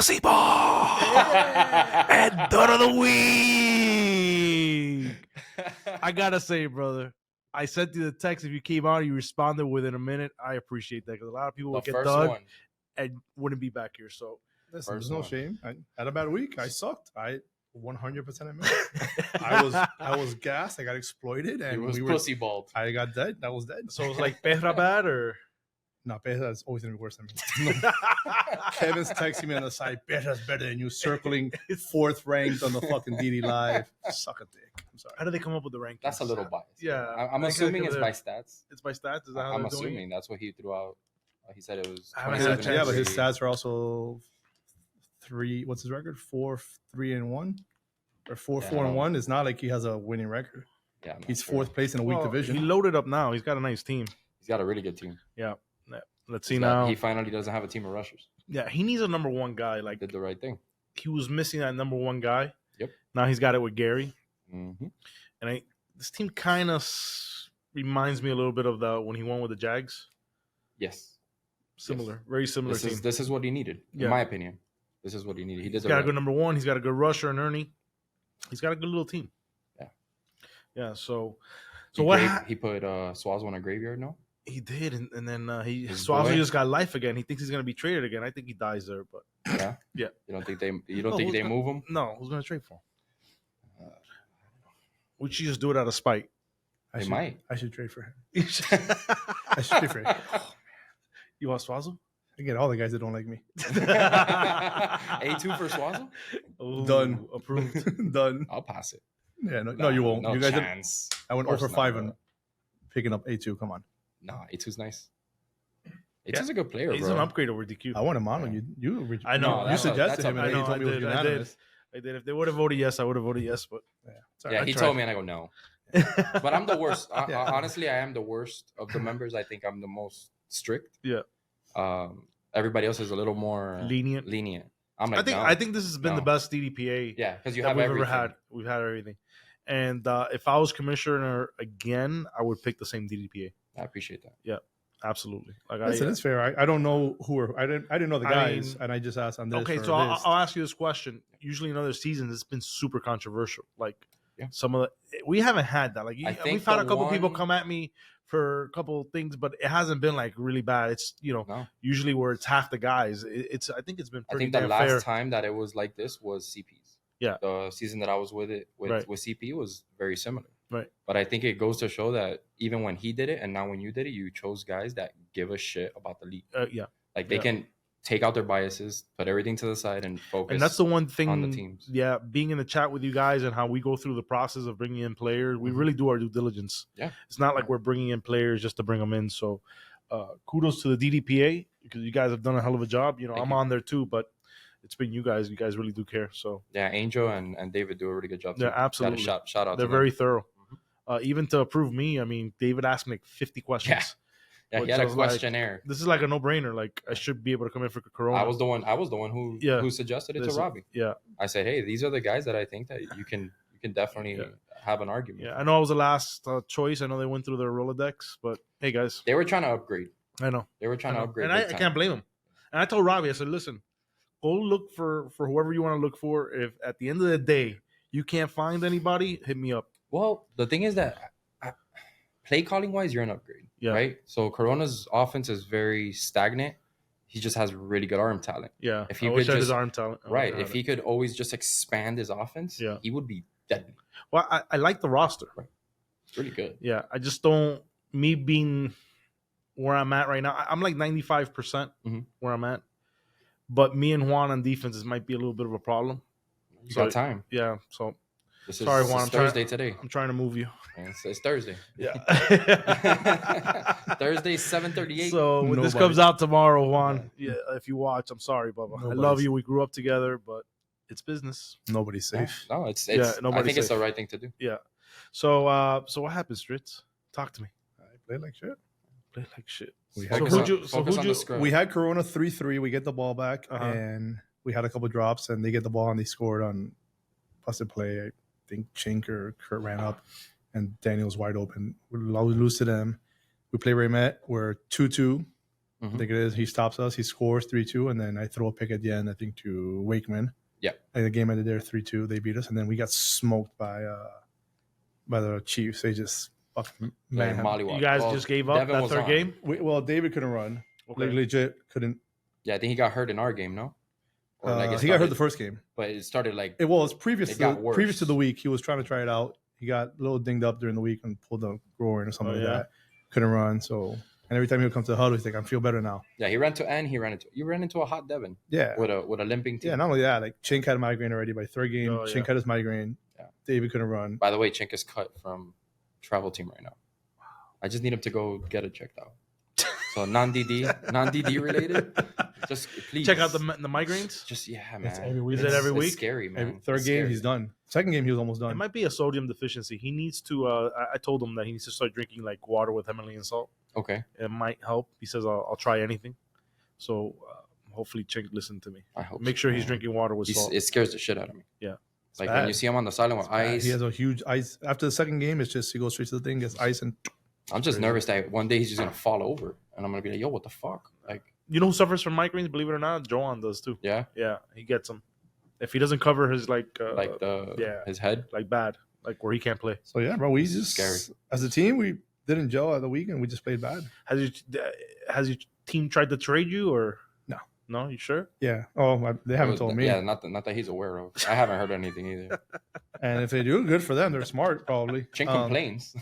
pussy ball and dud of the week. I gotta say, brother, I sent you the text. If you came on, you responded within a minute. I appreciate that because a lot of people would get dud and wouldn't be back here. So listen, there's no shame. I had a bad week. I sucked. I 100% admit it. I was gassed. I got exploited, and we were pussy balled. I got dead. That was dead. So it was like Perra bad or no? Perra's always gonna be worse than me. Kevin's texting me on the side. Perra's better than you. Circling 4th ranked on the fucking DD Live. Suck a dick. I'm sorry. How do they come up with the rankings? That's a little biased. Yeah, I'm assuming it's by stats. It's by stats. Is that how I'm they're doing assuming that's what he threw out. He said it was. Yeah, but his stats are also 3. What's his record? 4-3-1, or 4-4-1. It's not like he has a winning record. Yeah, he's 4th place in a weak division. He loaded up now. He's got a nice team. He's got a really good team. Yeah. Let's see now. He finally doesn't have a team of rushers. Yeah, he needs a number 1 guy. Like did the right thing. He was missing that number 1 guy. Yep. Now he's got it with Gary. Mm-hmm. And this team kind of reminds me a little bit of when he won with the Jags. Yes. Similar, very similar team. This is what he needed, in my opinion. This is what he needed. He's got a good number 1. He's got a good rusher and Ernie. He's got a good little team. Yeah. Yeah. So he put Swazo in a graveyard now. He did, and then Swazo just got life again. He thinks he's gonna be traded again. I think he dies there, but yeah. You don't think they move him? No, who's gonna trade for him? We should just do it out of spite. They might. I should trade for him. I should trade for him. Oh, you want Swazo? I get all the guys that don't like me. A2 for Swazo? Ooh, done. Approved. Done. I'll pass it. Yeah, no, you won't. No you guys chance. I went 0-5 and picking up A2. Come on. No, A2's nice. A2's a good player, He's bro. an upgrade over DQ. I want him on. I know. You suggested him, and he told me it was unanimous. I did. If they would have voted yes, I would have voted yes. But he told me, and I go no. But I'm the worst. Honestly, I am the worst of the members. I think I'm the most strict. Yeah. Everybody else is a little more lenient. I think this has been the best DDPA. Yeah, because we've ever had. We've had everything. And if I was commissioner again, I would pick the same DDPA. I appreciate that. Yeah, absolutely. Listen, it's fair. I don't know I didn't know the guys, and I just asked on this. Okay, so I'll ask you this question. Usually in other seasons, it's been super controversial. Like some of we haven't had that. Like we've had a couple people come at me for a couple of things, but it hasn't been like really bad. It's usually where it's half the guys. I think it's been pretty. I think the last fair. time that it was like this was CP's. Yeah, the season that I was with CP was very similar. Right, but I think it goes to show that even when he did it, and now when you did it, you chose guys that give a shit about the league. Like they can take out their biases, put everything to the side, and focus. And that's the one thing on the teams. Yeah, being in the chat with you guys and how we go through the process of bringing in players, we really do our due diligence. Yeah, it's not like we're bringing in players just to bring them in. So, kudos to the DDPA because you guys have done a hell of a job. I'm on there too, but it's been you guys. You guys really do care. So yeah, Angel and David do a really good job too. Yeah, absolutely. Shout out. They're very thorough. Even to approve me, I mean, David asked me like 50 questions. Yeah, he had a questionnaire. Like, this is like a no-brainer. Like I should be able to come in for Corona. I was the one who suggested it to Robbie. Yeah, I said, hey, these are the guys that I think that you can definitely have an argument. Yeah, I know I was the last choice. I know they went through their Rolodex, but hey, guys, they were trying to upgrade. I know they were trying to upgrade, and I can't blame them. And I told Robbie, I said, listen, go look for whoever you want to look for. If at the end of the day you can't find anybody, hit me up. Well, the thing is that play calling wise, you're an upgrade, right? So Corona's offense is very stagnant. He just has really good arm talent. Yeah, if he could just his arm talent, right? If he could always just expand his offense, he would be deadly. Well, I like the roster. Right. It's really good. Yeah, I just don't. Me being where I'm at right now, I'm like 95% where I'm at. But me and Juan on defenses might be a little bit of a problem. You got time. Yeah, so. Sorry, Juan. Thursday today. I'm trying to move you. It's Thursday. Yeah. Thursday, 7:38. So when this comes out tomorrow, Juan, if you watch, I'm sorry, Bubba. I love you. We grew up together, but it's business. Nobody's safe. No, it's I think it's the right thing to do. Yeah. So what happened, Stritz? Talk to me. I played like shit. Played like shit. We had Corona 3-3. We get the ball back, and we had a couple drops, and they get the ball, and they scored on busted play. I think Chink or Kurt ran up, and Daniel's wide open. We lose to them. We play Raymet. We're 2-2. I think it is. He stops us. He scores 3-2, and then I throw a pick at the end, I think, to Wakeman. Yeah. And the game ended there 3-2. They beat us, and then we got smoked by the Chiefs. They just fucking you guys just gave up that third game? Well, David couldn't run. Okay. Like, legit couldn't. Yeah, I think he got hurt in our game, no? Or he got hurt the first game. But it started like... It was previous to the week. He was trying to try it out. He got a little dinged up during the week and pulled a groin or something like that. Couldn't run, so... And every time he would come to the huddle, he's like, I feel better now. Yeah, you ran into a hot Devin. Yeah. With a limping team. Yeah, not only that, like Chink had a migraine already by third game. Chink had his migraine. Yeah. David couldn't run. By the way, Chink is cut from travel team right now. Wow. I just need him to go get it checked out. So non-DD related. Just please check out the migraines. Just man. Is it every week? It's scary, man. Third game, he's done. Second game, he was almost done. It might be a sodium deficiency. He needs to. I told him that he needs to start drinking like water with Himalayan salt. Okay. It might help. He says I'll try anything. So hopefully Chink listened to me. I hope. Make sure he's drinking water with salt. It scares the shit out of me. Yeah. Like when you see him on the sideline with ice. He has a huge ice. After the second game, it's just he goes straight to the thing, gets ice, and. I'm just nervous that one day he's just gonna fall over, and I'm gonna be like, "Yo, what the fuck?" Like, you know who suffers from migraines? Believe it or not, Joan does too. Yeah, he gets them. If he doesn't cover his his head, like bad, like where he can't play. So yeah, bro, we just scary. As a team, we didn't gel at the weekend. We just played bad. Has your team tried to trade you or no? No, you sure? Yeah. Oh, they haven't told me. Yeah, not that he's aware of. I haven't heard anything either. And if they do, good for them. They're smart, probably. Chink complains.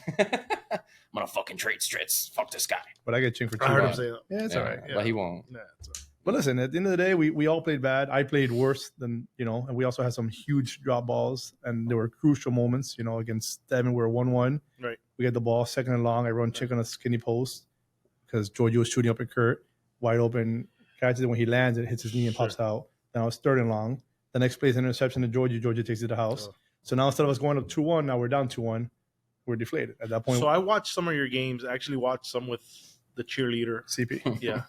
I'm gonna fucking trade Stritz. Fuck this guy. But I get Chink for 2. I heard him say that. Yeah, it's all right. Yeah. But he won't. Yeah, it's all right. But listen, at the end of the day, we all played bad. I played worse than, and we also had some huge drop balls, and there were crucial moments, against Devin. We were 1-1. Right. We had the ball second and long. I run Chink on a skinny post because Georgie was shooting up at Kurt. Wide open. Catches it when he lands, it hits his knee and pops out. Then I was third and long. The next play is an interception to Georgie. Georgie takes it to the house. Oh. So now instead of us going up 2-1, now we're down 2-1. We're deflated at that point. So I watched some of your games. I actually watched some with the cheerleader. CP. Yeah.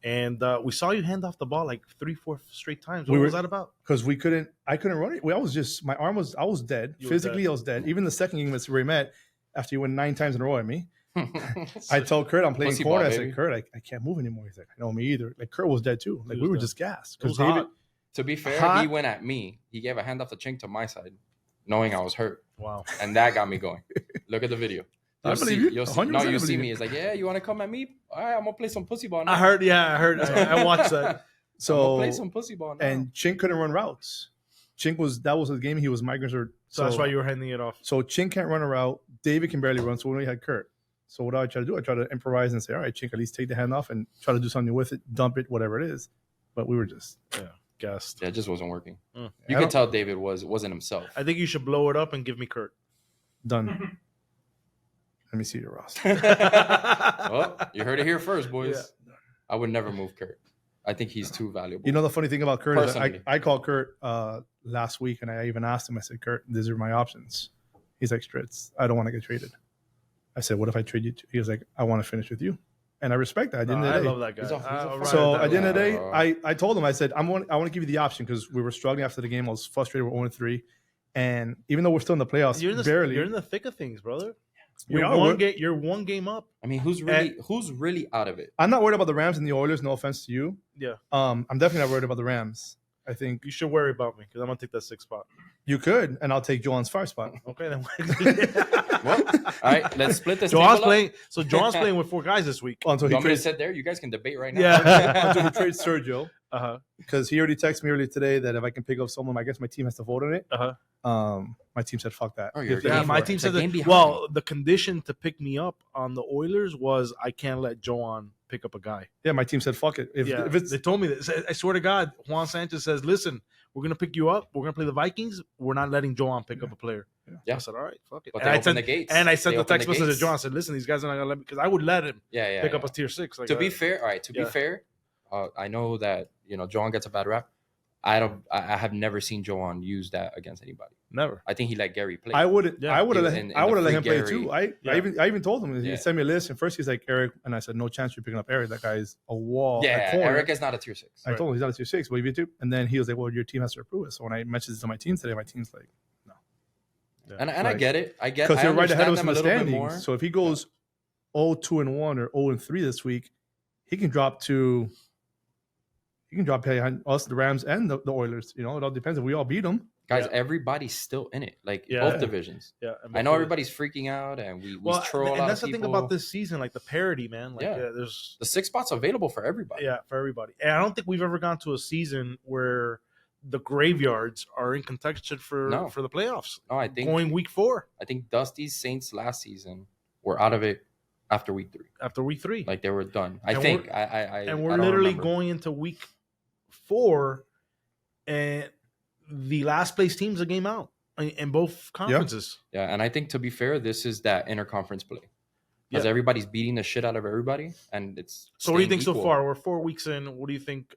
And we saw you hand off the ball like 3-4 straight times. What was that about? Because I couldn't run it. I was dead. Physically, I was dead. Even the second game was where we met after you went 9 times in a row at me. I told Kurt I'm playing corner. I said, Kurt, I can't move anymore. He's like, I know, me either. Like Kurt was dead too. Like we were just gassed. Because David, to be fair, he went at me. He gave a handoff to Chink to my side, knowing I was hurt. Wow. And that got me going. Look at the video. I believe you. You see me. It's like, yeah, you want to come at me? All right, I'm gonna play some pussy ball now. I heard. I watched that. So I'm gonna play some pussy ball now. And Chink couldn't run routes. That was his game. He was migrants. So that's why you were handing it off. So Chink can't run a route. David can barely run. So we only had Kurt. So what do I try to do? I try to improvise and say, all right, Chink, at least take the hand off and try to do something with it, dump it, whatever it is. But we were just gassed. Yeah, it just wasn't working. You could tell David wasn't himself. I think you should blow it up and give me Kurt. Done. Let me see your roster. Well, you heard it here first, boys. Yeah. I would never move Kurt. I think he's too valuable. You know the funny thing about Kurt is I called Kurt last week and I even asked him, I said, Kurt, these are my options. He's like, Stritz, I don't want to get traded. I said, what if I trade you? He was like, I want to finish with you. And I respect that. At the end of the day. I love that guy. So at the end of the day, I told him, I said, I want to give you the option because we were struggling after the game. I was frustrated. We're 0-3. And even though we're still in the playoffs, you're in the thick of things, brother. You're one game up. I mean, who's really out of it? I'm not worried about the Rams and the Oilers. No offense to you. Yeah. I'm definitely not worried about the Rams. I think you should worry about me because I'm gonna take that 6th spot. You could, and I'll take Joan's 5 spot. Okay, then. Well, all right, let's split this. Joan's playing. So Joan's playing with 4 guys this week. Until he trades sit there. You guys can debate right now. Yeah. Until he trades Sergio. Because he already texted me earlier today that if I can pick up someone, I guess my team has to vote on it. My team said fuck that. My team said that. Well, the condition to pick me up on the Oilers was I can't let Joan pick up a guy. Yeah, my team said fuck it. If it's, they told me that. I swear to God, Juan Sanchez says, listen, we're going to pick you up. We're going to play the Vikings. We're not letting Joan pick up a player. Yeah. I said, all right, fuck it. But I sent the text message to Joan. I said, listen, these guys are not going to let me, because I would let him pick up a tier 6. Like, to be fair, I know that, Joan gets a bad rap. I have never seen Joan use that against anybody. Never. I think he let Gary play. I would have let him play too. I even told him he sent me a list, and first he's like Eric, and I said no chance you're picking up Eric. That guy's a wall. Yeah, Eric is not a tier 6. I told him he's not a tier 6. But if you do, and then he was like, well, your team has to approve it. So when I mentioned this to my team today, my team's like, no. Yeah. And I get it. Because they're right ahead of us in the standings. So if he goes 0-2-1 or 0-3 this week, he can drop behind us, the Rams, and the Oilers. You know, it all depends if we all beat them. Guys, everybody's still in it. Like both divisions. Yeah, I know everybody's freaking out, and we troll a lot of people. And that's the thing about this season, like the parity, man. Like, there's the 6 spots available for everybody. Yeah, for everybody. And I don't think we've ever gone to a season where the graveyards are in contention for the playoffs. No, I think going week 4. I think Dusty's Saints last season were out of it after week 3. After week 3, like they were done. I and we're literally going into week 4, and the last place team's a game out in both conferences. Yeah, and I think, to be fair, this is that interconference play. Because everybody's beating the shit out of everybody, and it's so. What do you think so far? We're 4 weeks in. What do you think?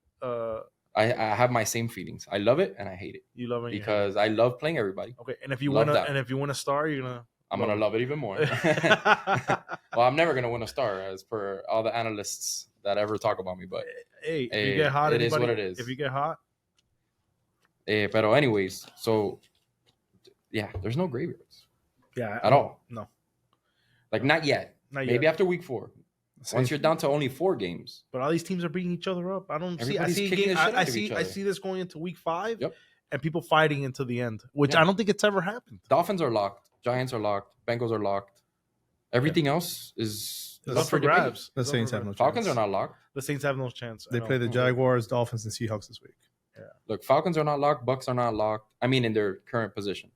I have my same feelings. I love it and I hate it. You love it because I love playing everybody. Okay, and if you win a star, I'm gonna love it even more. Well, I'm never gonna win a star, as per all the analysts that ever talk about me. But if you get hot, it is what it is. If you get hot. But anyways, so there's no graveyards. Yeah, at all. No, like not yet. Maybe after week 4. Once you're down to only 4 games. But all these teams are beating each other up. I see this going into week 5. Yep. And people fighting into the end, which I don't think it's ever happened. Dolphins are locked. Giants are locked. Bengals are locked. Everything else is up for grabs. The Saints have no chance. Falcons are not locked. The Saints have no chance. They play the Jaguars, Dolphins, and Seahawks this week. Yeah. Look, Falcons are not locked. Bucks are not locked. I mean, in their current position.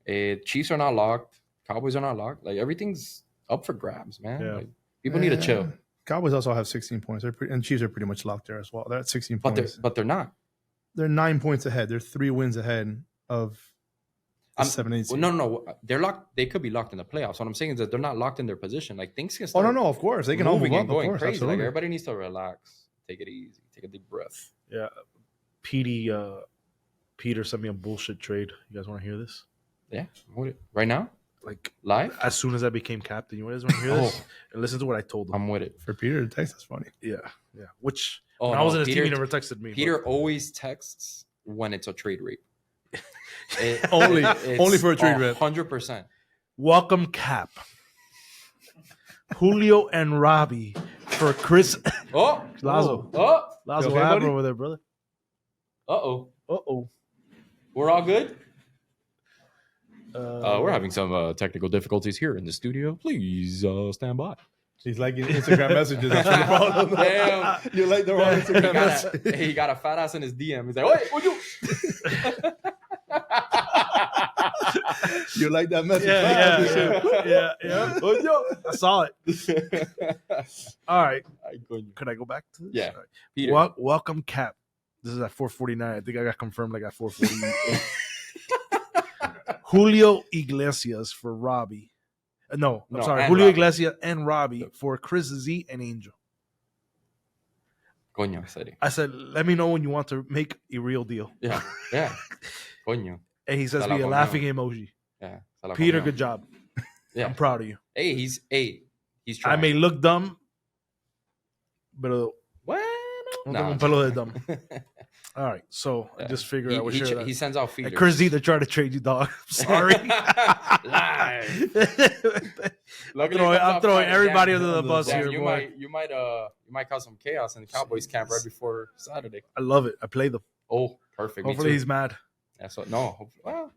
Chiefs are not locked. Cowboys are not locked. Like, everything's up for grabs, man. Yeah. Like, people need to chill. Cowboys also have 16 points. And Chiefs are pretty much locked there as well. They're at 16 points. But they're not. They're 9 points ahead. They're 3 wins ahead of 7-8. Well, no. They're locked. They could be locked in the playoffs. What I'm saying is that they're not locked in their position. Like, things can start. Oh, no, of course. They can all move up, going of course, crazy. absolutely. Like, everybody needs to relax. Take it easy. Take a deep breath. Yeah. Peter sent me a bullshit trade. You guys want to hear this? Yeah. Right now? Like, live? As soon as I became captain. You guys want to hear this? And listen to what I told him. I'm with it. For Peter to text, that's funny. Yeah. Which, when I was in his team, he never texted me. Peter always texts when it's a trade rape. Only for a trade rape. 100%. Welcome, Cap. Julio and Robbie for Chris. Lazo. Lazo, okay, what happened over there, brother? Uh-oh. We're all good? We're having some technical difficulties here in the studio. Please stand by. He's liking Instagram messages. Damn. You like the wrong Instagram message. He got a fat ass in his DM. He's like, wait, would you? You like that message? Yeah. I saw it. All right. Could I go back to this? Yeah. Right. Welcome, Cap. This is at 4:49. I think I got confirmed like at 4:48. Julio Iglesias for Robbie. No, I'm sorry. Julio Robbie. Iglesias and Robbie for Chris Z and Angel. Coño, serio. I said, let me know when you want to make a real deal. Yeah. Coño. And he says me a laughing emoji. Yeah. Peter, good job. Yeah. I'm proud of you. Hey, he's trying. I may look dumb, but no. dumb. All right, so I just figured I would share that. He sends out feeders. Chris Z, they're trying to trade you, dog. I'm sorry. I'm throwing everybody under the bus here, boy. You might cause some chaos in the Cowboys camp right before Saturday. I love it. I play them. Oh, perfect. Hopefully he's mad. Yeah, so well,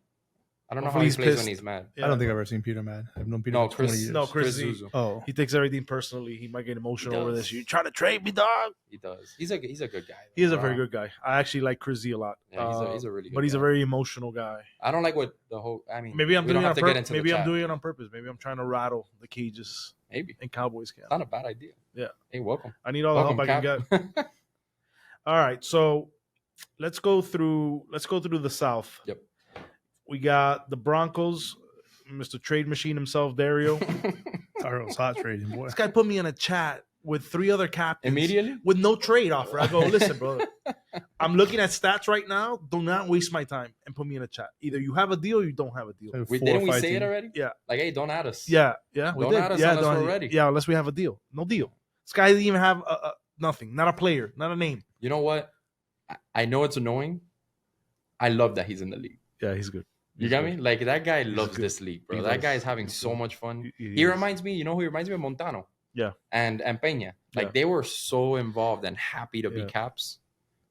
I don't know how he plays when he's mad. Yeah. I don't think I've ever seen Peter mad. I've known Peter for 20 years. No, Chris Z. Oh. He takes everything personally. He might get emotional over this. You trying to trade me, dog? He does. He's a good guy. Though. He is a very good guy. I actually like Chris Z a lot. Yeah, he's a really good But he's guy. a very emotional guy. I don't like what the whole... I mean, maybe I'm doing it on purpose. Maybe I'm doing it on purpose. Maybe I'm trying to rattle the cages. Maybe. In Cowboys camp. It's not a bad idea. Yeah. Hey, welcome. I need all the help I can get. All right, so let's go through the South. Yep. We got the Broncos, Mr. Trade Machine himself, Dario. Dario's hot trading, boy. This guy put me in a chat with 3 other captains. Immediately? With no trade offer. I go, listen, brother. I'm looking at stats right now. Do not waste my time and put me in a chat. Either you have a deal or you don't have a deal. Didn't we say it already? Yeah. Like, hey, don't add us. Yeah. Don't add us unless we're ready. Yeah, unless we have a deal. No deal. This guy didn't even have nothing. Not a player. Not a name. You know what? I know it's annoying. I love that he's in the league. Yeah, he's good. You got me? Like, that guy loves this league, bro. That guy is having so much fun. He reminds me, you know who he reminds me of? Montano and Peña. Like they were so involved and happy to be caps.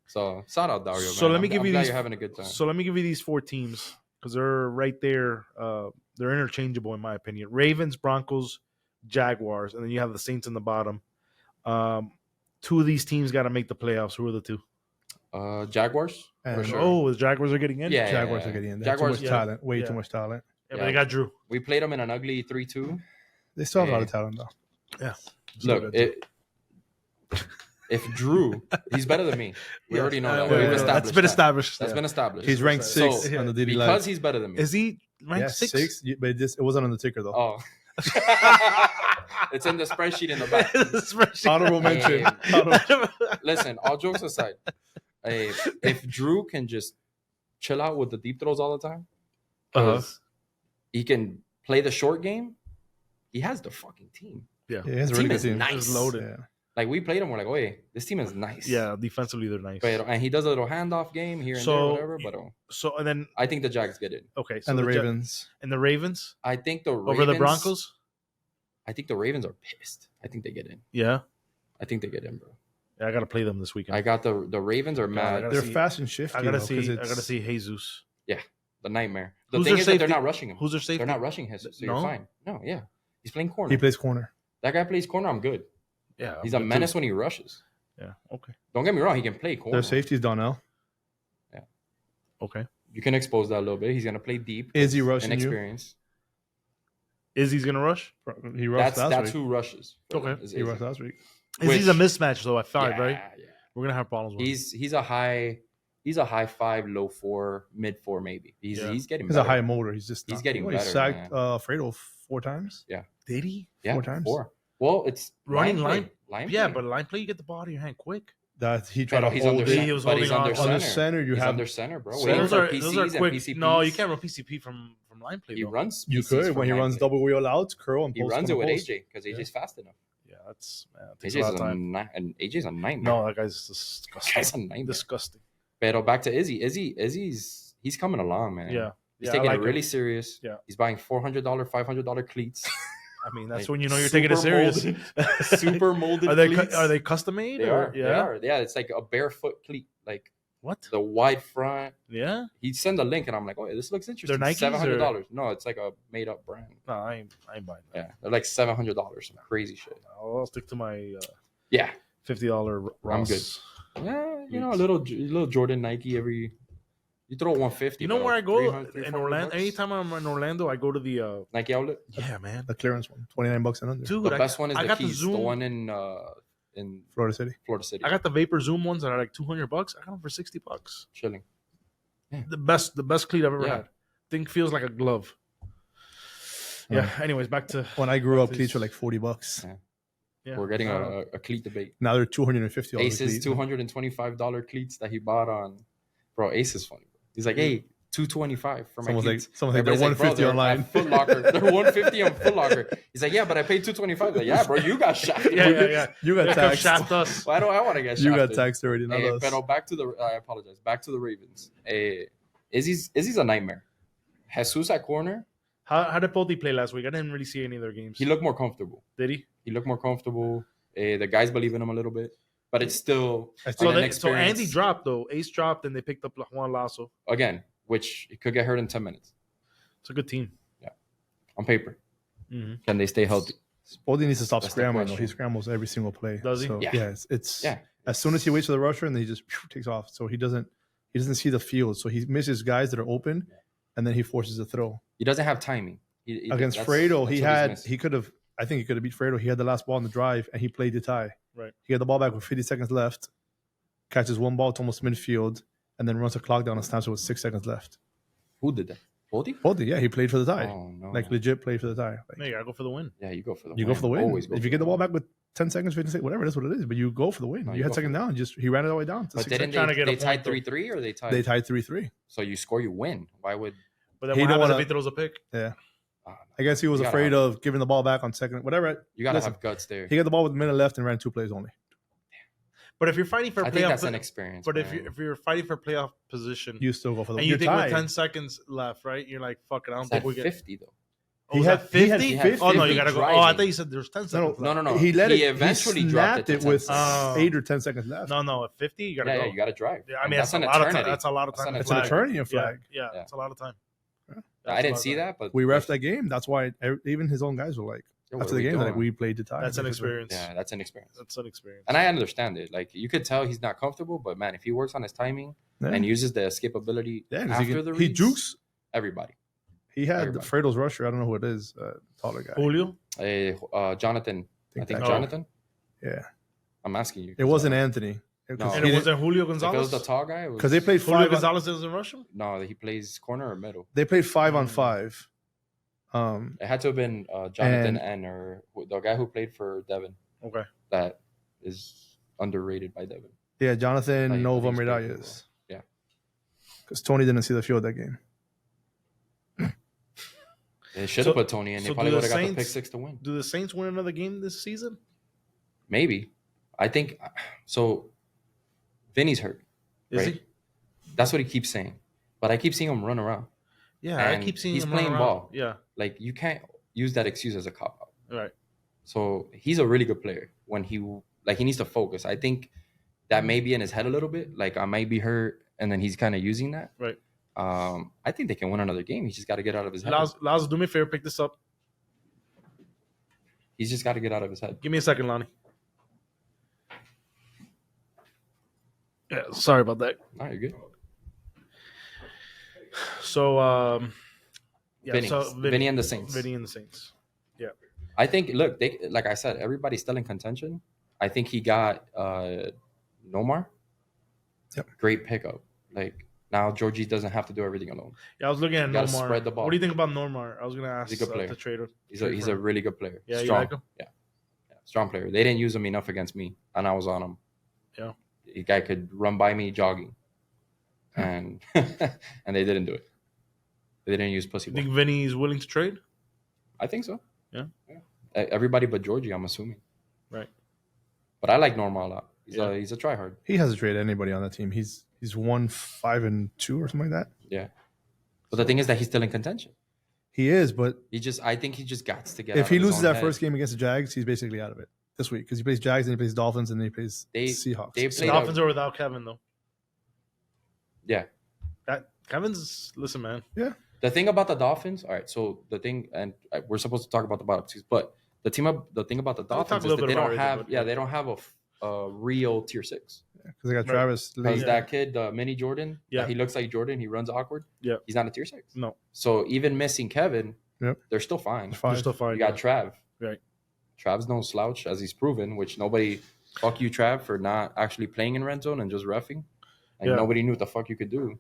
So shout out Dario. So man. let me give you these. You're having a good time. So let me give you these 4 teams because they're right there. They're interchangeable in my opinion. Ravens, Broncos, Jaguars, and then you have the Saints in the bottom. 2 of these teams got to make the playoffs. Who are the 2? Jaguars. For sure. Oh, the Jaguars are getting in. Yeah, Jaguars are getting in. Jaguars, too much talent. Way too much talent. Yeah, but they got Drew. We played them in an ugly 3-2. They still have a lot of talent though. Yeah. Look, if Drew, he's better than me. We already know that. That's been established. That's been established. He's ranked 6 on the DD Live. Because he's better than me. Is he ranked 6? But it wasn't on the ticker though. Oh. It's in the spreadsheet in the back. Honorable mention. Listen, all jokes aside, if Drew can just chill out with the deep throws all the time, he can play the short game, he has the fucking team. Yeah, his team is nice. It's loaded. Yeah. Like we played him, we're like, oh, yeah, this team is nice. Yeah, defensively they're nice. And he does a little handoff game here and there, whatever. But and then I think the Jags get it. Okay, so and the Ravens. And the Ravens? I think the Ravens over the Broncos? I think the Ravens are pissed. I think they get in. Yeah? I think they get in, bro. Yeah, I got to play them this weekend. I got the Ravens are mad. They're fast and shifty. I got to see Jesus. Yeah, the nightmare. The thing is that they're not rushing him. Who's their safety? They're not rushing Jesus, so you're fine. No, yeah. He's playing corner. He plays corner. That guy plays corner, I'm good. Yeah. He's a menace when he rushes. Yeah, okay. Don't get me wrong, he can play corner. Their safety's Donnell. Yeah. Okay. You can expose that a little bit. He's going to play deep. Is he rushing inexperience. Izzy's going to rush? He rushed last week. That's who rushes. Okay. He rushed last week. Izzy's a mismatch, though, at 5, right? Yeah. We're going to have problems with him. He's a high 5, low 4, mid 4 maybe. He's getting better. He's a high motor. He's getting better. He sacked Fredo 4 times. Yeah. Did he? Yeah, 4 times. 4. Well, it's running line play. But line play, you get the ball out of your hand quick. That he tried to he's hold under it. center. He was But he's holding under on. center. You He's have under center, bro. So those are quick. PCPs. No, you can't run PCP from line play. He runs. You could when he runs double wheel outs, curl, and he runs it with AJ because AJ's fast enough. Yeah, that's AJ's a time. And AJ's a nightmare. No, that guy's disgusting. Guy's a nightmare. Disgusting. But back to Izzy. He's coming along, man. Yeah. He's taking it really serious. Yeah. He's buying $400, $500 cleats. I mean, that's when you know you're taking it serious. Super molded. Are they custom made? They are. Yeah, it's like a barefoot cleat. Like what? The wide front. Yeah. He'd send a link, and I'm like, oh, this looks interesting. They're Nikes $700. No, it's like a made up brand. No, I ain't buying that. Yeah, they're like $700. Some crazy shit. I'll stick to my $50 $50 Ross. I'm good. Yeah, a little Jordan Nike every. You throw 150. You know where I go in Orlando? Anytime I'm in Orlando, I go to the Nike outlet. Yeah, man, the clearance one, $29 and under. Dude, the best one is the Keys, the one in Florida City. I got the Vapor Zoom ones that are like $200. I got them for $60. Chilling. Yeah. The best cleat I've ever had. Thing feels like a glove. Yeah. Anyways, back to when I grew up, cleats were like $40. Yeah. We're getting a cleat debate. Now they're $250. Ace's $225 cleats that he bought on. Bro, Ace is funny. He's like, hey, $225 for my cleats. Someone's like, they're $150 online. Foot Locker. They're $150 on Foot Locker. He's like, yeah, but I paid $225. Like, yeah, bro, you got shafted. Yeah. You got taxed. Shaft us. Why do I want to get shafted? You got taxed already, not us. But back to I apologize. Back to the Ravens. Izzy's a nightmare. Jesus at corner. How did Polty play last week? I didn't really see any of their games. He looked more comfortable. Did he? He looked more comfortable. The guys believe in him a little bit. But it's still so Andy dropped, though. Ace dropped, and they picked up Juan Lasso. Again, which he could get hurt in 10 minutes. It's a good team. Yeah. On paper. Mm-hmm. Can they stay healthy? Spalding needs to stop scrambling. He scrambles every single play. Does he? So, it's as soon as he waits for the rusher, and then he just takes off. So he doesn't see the field. So he misses guys that are open, and then he forces a throw. He doesn't have timing. Against Fredo, he could have beat Fredo. He had the last ball in the drive, and he played the tie. Right. He had the ball back with 50 seconds left, catches one ball to almost midfield, and then runs the clock down and snaps it with 6 seconds left. Who did that? Boldy, yeah, he played for the tie. Oh, no. Like, legit played for the tie. Like, you gotta go for the win. Yeah, you go for the win. You go for the win. Always go if you get the ball back with 10 seconds, 15 seconds, whatever, that's what it is. But you go for the win. No, you had second down. He ran it all the way down. But didn't they tied 3-3 or they tied? They tied 3-3. So you score, you win. Why would? But then what happens if he throws a pick? Yeah. I guess he was afraid of giving the ball back on second. Whatever. You gotta have guts there. He got the ball with a minute left and ran 2 plays only. But if you're fighting for I think that's an experience. But if you're fighting for playoff position, you still go for the win. And you think with 10 seconds left, right? You're like, fuck it, I don't think we get 50 though. Oh, was that 50? He had Oh, no, 50 you got to go. driving. Oh, I thought you said there's 10 seconds No, left. no, no. He let he it. eventually he dropped snapped it it to with 10 seconds. 8 or 10 seconds left. No, at 50, you got to go. Yeah, you got to drive. Yeah, I mean, And that's a an lot of time. eternity. That's a lot of time. That's It's an eternity of flag. Yeah, Yeah. it's a lot of time. Yeah. That's I a didn't lot of see time. that, but We refed that game. That's why even his own guys were like, Yo, what after are the we game, they're like, doing? we played the tie. That's an basically. experience. Yeah, that's an experience. That's an experience. And I understand it. Like you could tell he's not comfortable, but man, if he works on his timing Yeah. and uses the escapability Yeah, 'cause after the he reads, jukes. everybody. He had Everybody. Fredo's rusher. I don't know who it is. Taller guy. Julio? Jonathan. I think that- Jonathan. Yeah. I'm asking you. It wasn't Anthony. No. And it wasn't Julio If it was Gonzalez? the tall guy, Because they played Julio 5 on, Gonzalez doesn't rush him? No, he plays corner or middle. they played 5 on Mm. 5. It had to have been Jonathan and or the guy who played for Devin. Okay. That is underrated by Devin. Yeah, Jonathan I think Nova he's played really Miralles. well. Yeah. Because Tony didn't see the field that game. They should have So- put Tony in. They so probably do the would have got the pick Saints- 6 to win. Do the Saints win another game this season? Maybe. I think so. Vinny's hurt. Is Right. he? That's what he keeps saying. But I keep seeing him run around. Yeah, And I keep seeing he's him playing run around. ball. Yeah, Like you can't use that excuse as a cop out. right. So he's a really good player. When he needs to focus. I think that may be in his head a little bit. Like I might be hurt, and then he's kind of using that. Right. I think they can win another game. He's just got to get out of his head. Laz, do me a favor, pick this up. He's just got to get out of his head. Give me a second, Lonnie. Yeah, sorry about that. All right, you're good. So, yeah, Vinny. so Vinny and the Saints. Vinny and the Saints. I think. Look, they like I said, everybody's still in contention. I think he got Nomar. Yep. Great pickup. Like now, Georgie doesn't have to do everything alone. Yeah, I was looking at You gotta Nomar. spread the ball. What do you think about Nomar? I was gonna ask He's a good player. the trader. He's a really good player. Yeah, you strong. like him? Yeah, strong player. They didn't use him enough against me, and I was on him. Yeah, the guy could run by me jogging, and and they didn't do it. They didn't use pussy You ball. think Vinny's willing to trade? I think so. Yeah. Everybody but Georgie, I'm assuming. Right. But I like Norma a lot. Yeah. He's a tryhard. He hasn't traded anybody on that team. He's won 5-2 or something like that. Yeah. But the thing is that he's still in contention. He is, but I think he just got to get. if out he of his loses own that head. first game against the Jags, he's basically out of it this week because he plays Jags and he plays Dolphins and then he plays Seahawks. they The played Dolphins are without Kevin though. Yeah. That Kevin's listen, man. The thing about the Dolphins, all right. So the thing, and we're supposed to talk about the bottom two, but the thing about the talk Dolphins a is little that bit they about don't it, have, but- they don't have a real tier 6. Because they got Right. Travis. Because Lee. that kid, Mini Jordan, Yeah. he looks like Jordan. He runs awkward. Yeah. He's not a tier 6. No, So even missing Kevin, Yep. they're still fine. It's fine. they're still fine. You got Trav. Right. Trav's no slouch, as he's proven, which nobody, fuck you, Trav, for not actually playing in red zone and just reffing. And Yeah. nobody knew what the fuck you could do.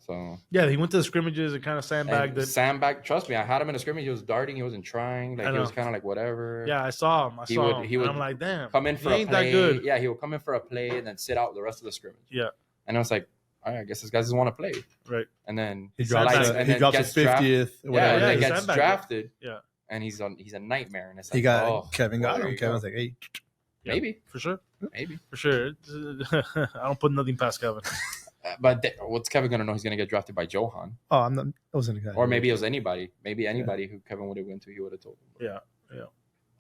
So, Yeah, he went to the scrimmages and kind of sandbagged it. sandbag, trust me, I had him in a scrimmage. He was darting. He wasn't trying. Like, I he was know. kind of like, whatever. Yeah, I saw him. He He would- and I'm like, damn, Come in for he a ain't play. that good. Yeah, he would come in for a play and then sit out the rest of the scrimmage. Yeah, And I was like, all right, I guess this guy doesn't want to play. right. And then He drops, Sandbag. a, and he then drops gets his 50th. Yeah, whatever and it then he is. gets sandbagged. drafted. Yeah. And he's a nightmare. And it's like, He got oh, Kevin got well, there him. you Kevin go. was like, hey, Yeah. Maybe, For sure. maybe. For sure. I don't put nothing past Kevin. But what's Kevin gonna know? He's gonna get drafted by Johan, oh, I'm not. I wasn't exactly. or maybe it was anybody. Maybe anybody who Kevin would have went to, he would have told him. Yeah.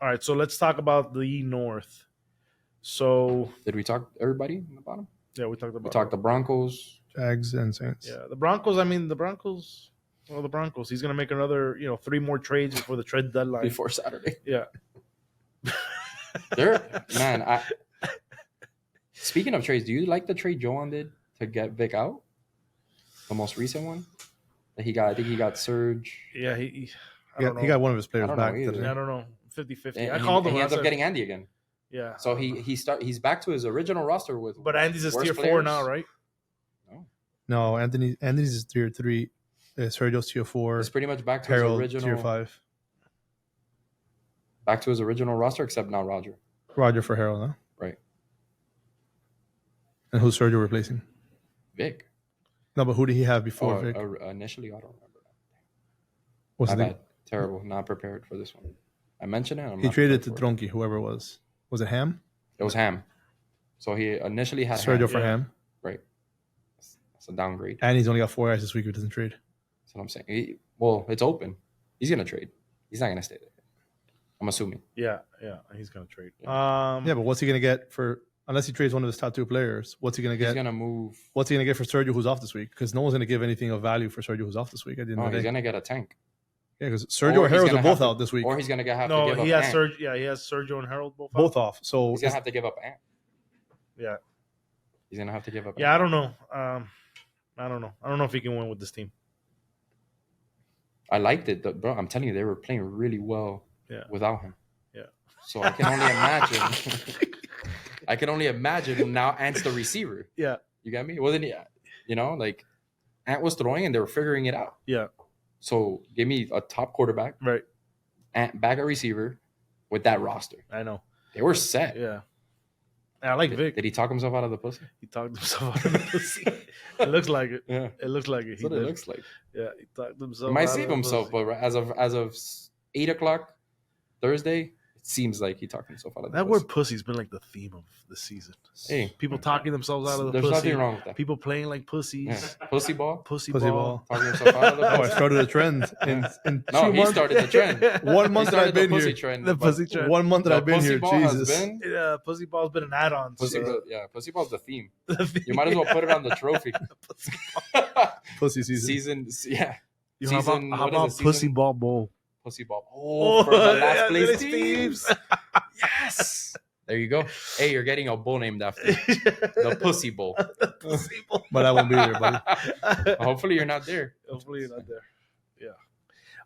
All right, so let's talk about the North. So Did we talk everybody in the bottom? yeah, we talked about We talked the Broncos. Jags and Saints. Yeah, the Broncos. I mean, the Broncos. Well, the Broncos. He's gonna make another, 3 more trades before the trade deadline. Before Saturday. Yeah. Man, speaking of trades, do you like the trade Johan did to get Vic out? The most recent one that he got. I think he got Serge. Yeah, he He got one of his players I don't know back. either. today. I don't know. 50-50. And I called him. He I ends up said- getting Andy again. Yeah. So he's back to his original roster with. But Andy's a worst tier 4 players. now, right? No, Anthony's is tier 3. Sergio's tier 4. It's pretty much back to his Harold original. tier 5. Back to his original roster, except now Roger. Roger for Harold, huh? Right. And who's Sergio replacing? Vic. No, but who did he have before Vic? Initially, I don't remember. What's My the bad. Terrible. Not prepared for this one. I mentioned it. He traded to Tronky, whoever it was. Was it Ham? It was Ham. So he initially had Sergio Ham. for Yeah. Ham. Right. That's a downgrade. And he's only got 4 guys this week who doesn't trade. That's what I'm saying. Well, it's open. He's gonna trade. He's not gonna stay there. I'm assuming. Yeah, he's gonna trade. Yeah, but what's he gonna get for? Unless he trades one of his top 2 players, what's he gonna get? He's gonna move. What's he gonna get for Sergio, who's off this week? Because no one's gonna give anything of value for Sergio, who's off this week. At the end of the He's day. gonna get a tank. Yeah, because Sergio and Harold are both out this week. Or he's gonna have to no, give he up has Ant. Sergio. Yeah, he has Sergio and Harold both off. So He's gonna have to give up Ant. Yeah, he's gonna have to give up. Yeah, Ant. I don't know. I don't know. I don't know if he can win with this team. I liked it, bro. I'm telling you, they were playing really well without him. Yeah. So I can only imagine. I can only imagine now Ant's the receiver. Yeah. You got me? It wasn't he? You know, like Ant was throwing and they were figuring it out. Yeah. So give me a top quarterback, right? Ant back a receiver with that roster. I know. They were set. Yeah. I like Vic. Did he talk himself out of the pussy? He talked himself out of the pussy. It looks like it. Yeah. It looks like it. That's what it looks like. Yeah, he talked himself. He might save himself, but as of 8:00 Thursday, it seems like he talked himself out of the that pussy. word pussy's been like the theme of the season. Hey, people talking themselves out of the there's pussy. nothing wrong with that. People playing like pussies. Yeah. Pussy ball. Pussy Pussy ball. Talking himself out of the I pussy. started a trend in No, 2 he months. started the trend. 1 month He that I've started the been pussy here. trend. The but pussy trend. 1 month that the I've been pussy here. ball has Jesus. been- Yeah, pussy ball's been an add-on. Pussy, so- pussy ball's the theme. You might as well put it on the trophy. Pussy season. Yeah. Yo, how Season- about what is it, pussy season? ball bowl? Pussy ball. Oh, for the last yeah, place these teams. Yes. There you go. Hey, you're getting a bowl named after you. The Pussy Bowl. Pussy ball. But I won't be there, buddy. Hopefully you're not there. Hopefully you're not there. Yeah.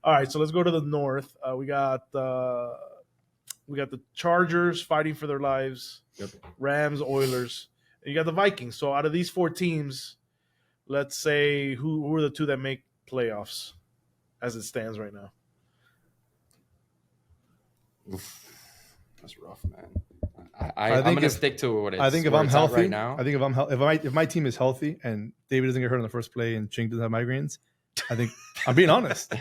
All right, so let's go to the north. We got the Chargers fighting for their lives. Yep. Rams, Oilers. And you got the Vikings. So out of these 4 teams, let's say who are the 2 that make playoffs as it stands right now? Oof. That's rough, man. I'm think gonna if- stick to what it's. I think if where I'm it's at healthy right now, I think if my team is healthy and David doesn't get hurt in the first play and Chink doesn't have migraines, I think I'm being honest.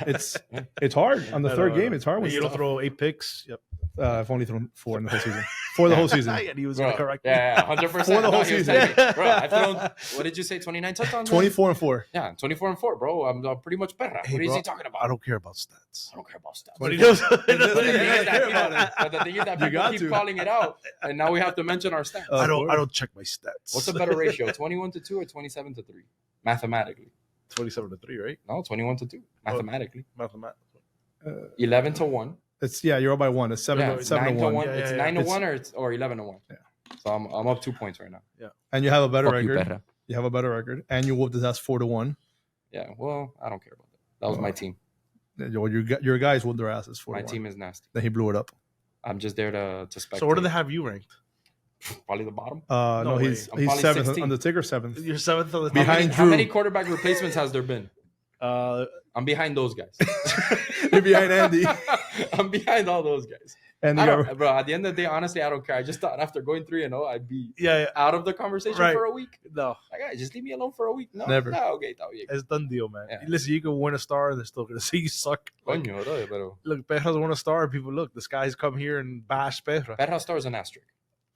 It's hard on the I third know. game. It's hard when You don't throw 8 picks. Yep. I've only thrown 4 in the whole season. For the whole season. And he was bro, going to correct me. yeah, 100%. For the whole season. Bro, I've thrown. What did you say? 29 touchdowns. 24-4. Yeah, 24-4, bro. I'm pretty much perra. Hey, what is bro, he talking about? I don't care about stats. I don't care about stats. But he does. does. But the thing is that about but the thing is that You people got keep to. calling it out, and now we have to mention our stats. I don't check my stats. What's a better ratio, 21-2 or 27-3? Mathematically, 27-3, right? no, 21-2. Mathematically, Mathematics. 11-1. It's you're up by 1. It's 7 Yeah, to it's 7 to 1. 9-1. Yeah, It's yeah, 9-1 or 11-1. Yeah. So I'm up 2 points right now. And you have a better Fuck you, record. perra. You have a better record. And you whooped his ass 4-1. Yeah, well, I don't care about that. That was my team. Your guys whooped their asses 4-1. My team is nasty. Then he blew it up. I'm just there to spectate. So where do they have you ranked? Probably the bottom. No, No way. he's I'm probably 7th 16th. on the ticker 7th. You're 7th on the Behind How Drew. many quarterback replacements has there been? I'm behind those guys. You're behind Andy. I'm behind all those guys. And Bro, at the end of the day, honestly, I don't care. I just thought after going 3-0, I'd be Yeah. out of the conversation Right. for a week. No, Like, guys, just leave me alone for a week. No, Never. No, okay, está bien. it's done deal, man. Yeah. Listen, you can win a star and they're still going to say you suck. Like, Coño, bro, pero look, Peja's won a star. People, look, this guy's come here and bash Peja. Perra Star is an asterisk.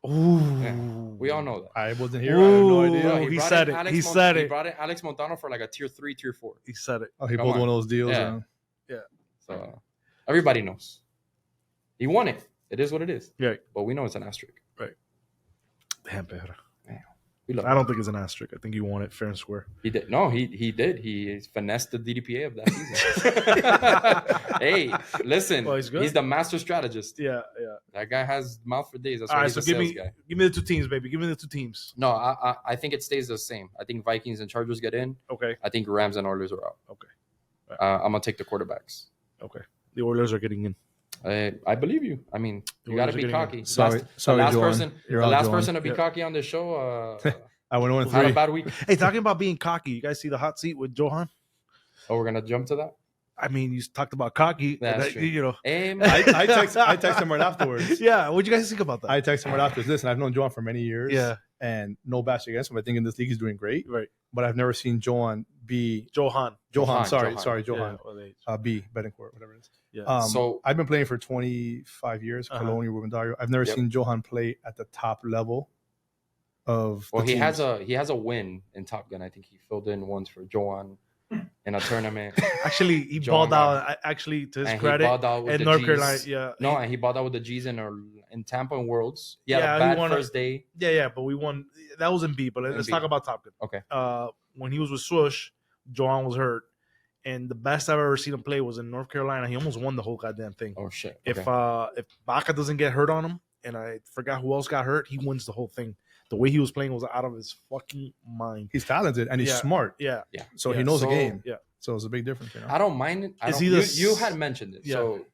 Ooh. Yeah. We all know that. I wasn't here. I have no Ooh. idea. Bro, he brought said in it. Alex He Mon- said He it. brought in Alex Montano for like a tier 3, tier 4. He said it. Oh, he Come pulled on. one of those deals. Yeah. Yeah. So everybody knows. He won it. It is what it is. Right. But we know it's an asterisk. Damn, Peja. We love I it. don't think it's an asterisk. I think you won it fair and square. He did. No, he did. He finessed the DDPA of that season. Hey, listen. Well, he's good. He's the master strategist. Yeah. That guy has mouth for days. That's All why right, he's so a give sales me guy. the 2 teams, baby. Give me the 2 teams. No, I think it stays the same. I think Vikings and Chargers get in. Okay. I think Rams and Oilers are out. Okay. I'm gonna take the quarterbacks. Okay. The Oilers are getting in. I believe you. I mean, The you got to Oilers are be getting in. cocky. Sorry, the last Johan. person, You're the out, last Johan. person to be Yeah. cocky on this show. I went 1 Had a 3. bad week. Hey, talking about being cocky, you guys see the hot seat with Johan? Oh, we're gonna jump to that. I mean, you talked about cocky. That's and true. You know. I text him right afterwards. Yeah. What'd you guys think about that? I text him right afterwards. Listen, I've known Johan for many years. Yeah. And no bash against him. I think in this league he's doing great. Right. But I've never seen Johan be Johan. Johan. Sorry, Johan. Johan. Yeah, B Betancourt, whatever it is. yeah. So- I've been playing for 25 years, Uh-huh. Colonia, Rubendario. I've never Yep. seen Johan play at the top level of. Well, the he teams. has a win in Top Gun. I think he filled in once for Johan in a tournament. Actually, he Joan balled out. Actually, to his And credit, he balled out with in the North G's. Carolina, yeah. No, and he balled out with the G's in Tampa and Worlds. He had Yeah, a he bad won first day. Yeah, but we won. That was in B. But let's B. talk about Top Gun. Okay. When he was with Swoosh, Joan was hurt, and the best I've ever seen him play was in North Carolina. He almost won the whole goddamn thing. Oh shit! Okay. If Baca doesn't get hurt on him, and I forgot who else got hurt, he wins the whole thing. The way he was playing was out of his fucking mind. He's talented and he's smart. Yeah. So he knows the game. Yeah. So it's a big difference. I don't mind it. You had mentioned it. Yeah. So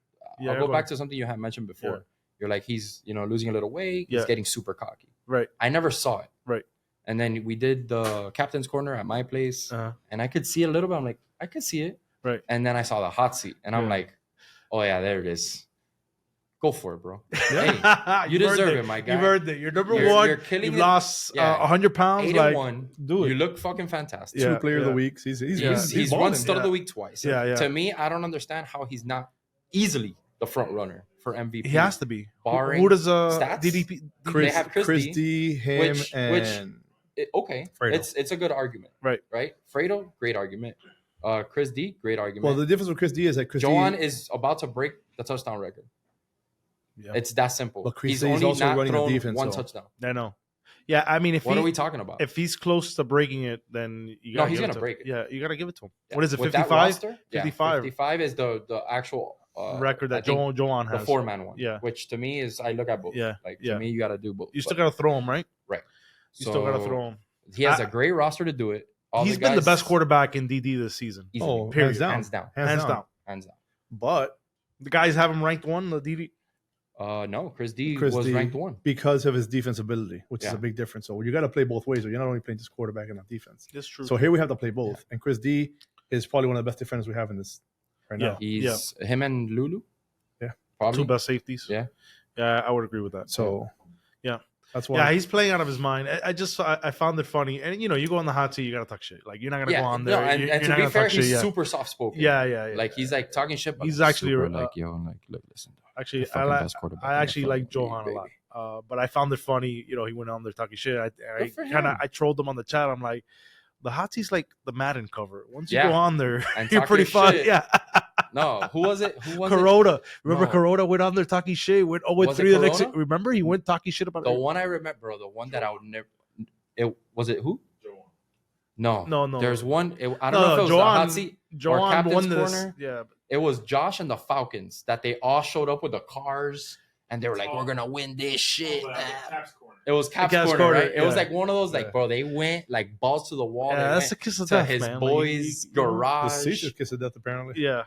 I'll go back to something you had mentioned before. Yeah. You're like, he's losing a little weight. He's getting super cocky. Right. I never saw it. Right. And then we did the captain's corner at my place, and I could see it a little bit. I'm like, I could see it. Right. And then I saw the hot seat, and I'm like, oh yeah, there it is. Go for it, bro. Yeah. Hey, you deserve it, my guy. You've earned it. You're number one. You're killing. You've lost 100 pounds. 8-1. Do it. You look fucking fantastic. 2 player of the week. He's won stud of the week twice. Yeah. To me, I don't understand how he's not easily the front runner for MVP. He has to be. Barring who does stats? DDP? They have Chris D, him, and okay. Fredo. It's a good argument. Right. Fredo, great argument. Chris D, great argument. Well, the difference with Chris D is that Joan is about to break the touchdown record. Yeah. It's that simple. But Chris D is also running the defense. One touchdown. I know. Yeah, I mean, what are we talking about? If he's close to breaking it, then he's gonna break it. Yeah, you gotta give it to him. Yeah. What is it? 55? 55. 55 is the actual record that Joan has. The 4-man one. Yeah. Which to me is I look at both. Yeah. To me, you gotta do both. You still gotta throw him, right? Right. You still gotta throw him. He has a great roster to do it. He's been the best quarterback in DD this season. Easily. Hands down. But the guys have him ranked 1. The DD. No, Chris D was ranked 1 because of his defense ability, which is a big difference. So you got to play both ways. So you're not only playing just quarterback and not defense. That's true. So here we have to play both, and Chris D is probably one of the best defenders we have in this right now. He's him and Lulu. Yeah, probably 2 best safeties. Yeah, I would agree with that. So that's why. Yeah, he's playing out of his mind. I found it funny, and you go on the hot seat, you gotta talk shit. Like you're not gonna go on there. No, and to be fair, he's super soft spoken. Yeah. Like he's like talking shit. But he's actually like look, listen. Actually, I actually like Johan a lot. But I found it funny. He went on there talking shit. I trolled him on the chat. I'm like, the hot seat's like the Madden cover. Once you go on there, you're pretty fun. Yeah. No, who was it? Kuroda. Remember Kuroda went on there talking shit. Went 3 the next. Remember he went talking shit about the one I remember, bro. The one that I would never. Was it who? No. There's one. I don't know if it was the hot seat or captain's corner. Yeah. It was Josh and the Falcons that they all showed up with the cars and they were like, "We're gonna win this shit." It was Cap's corner, right? It was like one of those, like, bro, they went like balls to the wall. Yeah, that's a kiss of death, his man. boys' garage. The seat is kiss of death, apparently. Yeah.